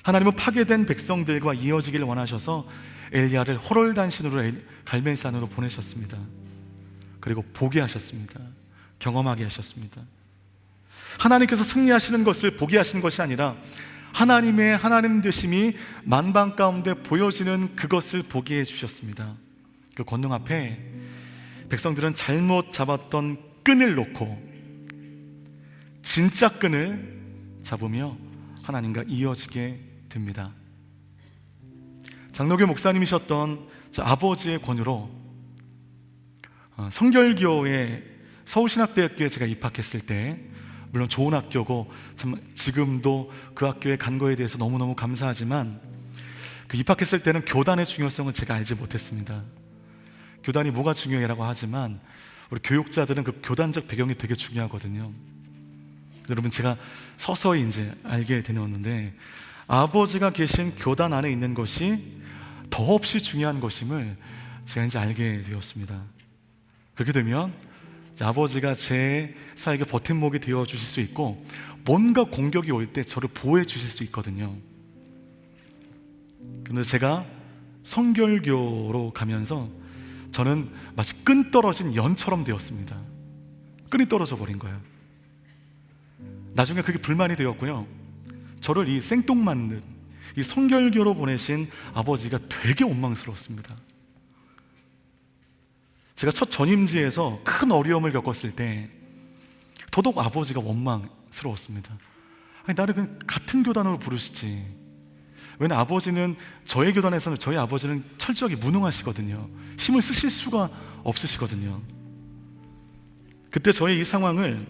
하나님은 파괴된 백성들과 이어지기를 원하셔서 엘리야를 호롤단신으로 갈멜산으로 보내셨습니다. 그리고 보게 하셨습니다. 경험하게 하셨습니다. 하나님께서 승리하시는 것을 보게 하시는 것이 아니라 하나님의 하나님 되심이 만방 가운데 보여지는 그것을 보게 해주셨습니다. 그 권능 앞에 백성들은 잘못 잡았던 끈을 놓고 진짜 끈을 잡으며 하나님과 이어지게 됩니다. 장로교 목사님이셨던 아버지의 권유로 성결교회 서울신학대학교에 제가 입학했을 때, 물론 좋은 학교고 참 지금도 그 학교에 간 거에 대해서 너무너무 감사하지만, 그 입학했을 때는 교단의 중요성을 제가 알지 못했습니다. 교단이 뭐가 중요해라고 하지만 우리 교육자들은 그 교단적 배경이 되게 중요하거든요. 여러분, 제가 서서히 이제 알게 되었는데 아버지가 계신 교단 안에 있는 것이 더없이 중요한 것임을 제가 이제 알게 되었습니다. 그렇게 되면 아버지가 제 사에게 버팀목이 되어 주실 수 있고, 뭔가 공격이 올 때 저를 보호해 주실 수 있거든요. 그런데 제가 성결교로 가면서 저는 마치 끈 떨어진 연처럼 되었습니다. 끈이 떨어져 버린 거예요. 나중에 그게 불만이 되었고요, 저를 이 생뚱맞는 이 성결교로 보내신 아버지가 되게 원망스러웠습니다. 제가 첫 전임지에서 큰 어려움을 겪었을 때 더더욱 아버지가 원망스러웠습니다. 아니, 나를 그냥 같은 교단으로 부르시지. 왜냐면 아버지는, 저희 교단에서는 저희 아버지는 철저하게 무능하시거든요. 힘을 쓰실 수가 없으시거든요. 그때 저의 이 상황을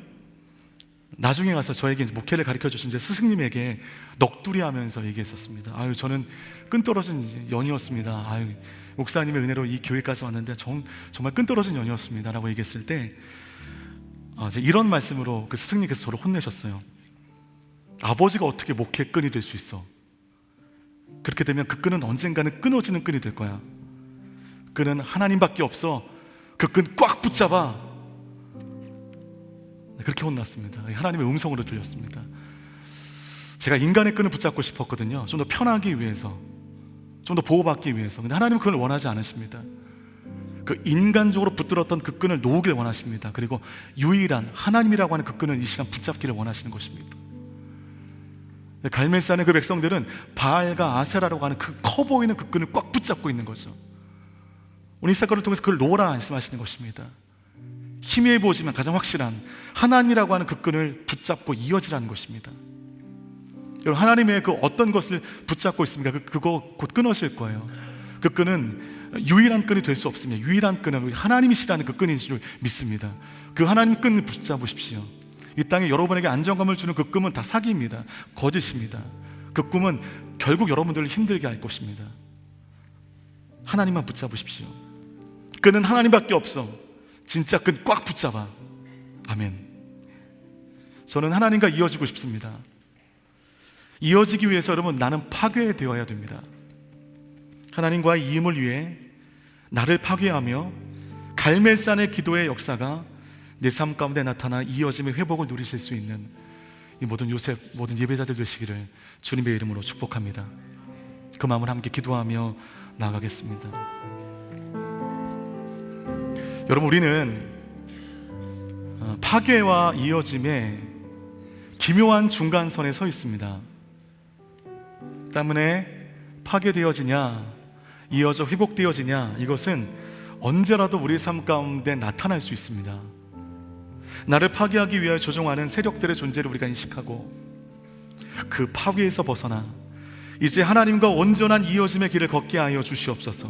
나중에 가서 저에게 이제 목회를 가르쳐 주신 제 스승님에게 넋두리 하면서 얘기했었습니다. 아유, 저는 끈 떨어진 연이었습니다. 아유, 목사님의 은혜로 이 교회까지 왔는데 정말 끈 떨어진 연이었습니다 라고 얘기했을 때 이런 말씀으로 그 스승님께서 저를 혼내셨어요. 아버지가 어떻게 목회의 끈이 될 수 있어? 그렇게 되면 그 끈은 언젠가는 끊어지는 끈이 될 거야. 끈은 하나님밖에 없어. 그 끈 꽉 붙잡아. 그렇게 혼났습니다. 하나님의 음성으로 들렸습니다. 제가 인간의 끈을 붙잡고 싶었거든요. 좀 더 편하기 위해서, 좀 더 보호받기 위해서. 근데 하나님은 그걸 원하지 않으십니다. 그 인간적으로 붙들었던 그 끈을 놓으길 원하십니다. 그리고 유일한 하나님이라고 하는 그 끈을 이 시간 붙잡기를 원하시는 것입니다. 갈멜산의 그 백성들은 바알과 아세라라고 하는 그 커 보이는 그 끈을 꽉 붙잡고 있는 거죠. 오늘 이 사건을 통해서 그걸 놓으라 말씀하시는 것입니다. 희미해 보지만 가장 확실한 하나님이라고 하는 그 끈을 붙잡고 이어지라는 것입니다. 여러분, 하나님의 그 어떤 것을 붙잡고 있습니까? 그거 곧 끊어질 거예요. 그 끈은 유일한 끈이 될 수 없습니다. 유일한 끈은 하나님이시라는 그 끈인 줄 믿습니다. 그 하나님 끈을 붙잡으십시오. 이 땅에 여러분에게 안정감을 주는 그 꿈은 다 사기입니다. 거짓입니다. 그 꿈은 결국 여러분들을 힘들게 할 것입니다. 하나님만 붙잡으십시오. 끈은 하나님밖에 없어. 진짜 끈 꽉 붙잡아. 아멘. 저는 하나님과 이어지고 싶습니다. 이어지기 위해서 여러분, 나는 파괴되어야 됩니다. 하나님과의 이임을 위해 나를 파괴하며 갈멜산의 기도의 역사가 내 삶 가운데 나타나 이어짐의 회복을 누리실 수 있는 이 모든 예배자들 되시기를 주님의 이름으로 축복합니다. 그 마음을 함께 기도하며 나아가겠습니다. 여러분, 우리는 파괴와 이어짐의 기묘한 중간선에 서 있습니다. 때문에 파괴되어지냐, 이어져 회복되어지냐, 이것은 언제라도 우리 삶 가운데 나타날 수 있습니다. 나를 파괴하기 위하여 조종하는 세력들의 존재를 우리가 인식하고 그 파괴에서 벗어나 이제 하나님과 온전한 이어짐의 길을 걷게 하여 주시옵소서.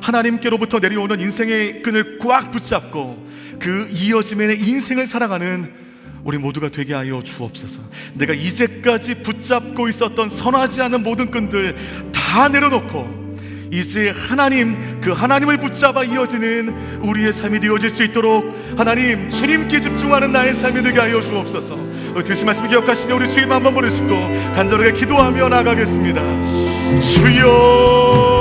하나님께로부터 내려오는 인생의 끈을 꽉 붙잡고 그 이어짐의 인생을 살아가는 우리 모두가 되게 하여 주옵소서. 내가 이제까지 붙잡고 있었던 선하지 않은 모든 끈들 다 내려놓고 이제 그 하나님을 붙잡아 이어지는 우리의 삶이 되어질 수 있도록 하나님, 주님께 집중하는 나의 삶이 되게 하여 주옵소서. 드신 말씀 기억하시며 우리 주님 한번 부르시고 간절하게 기도하며 나가겠습니다. 주여,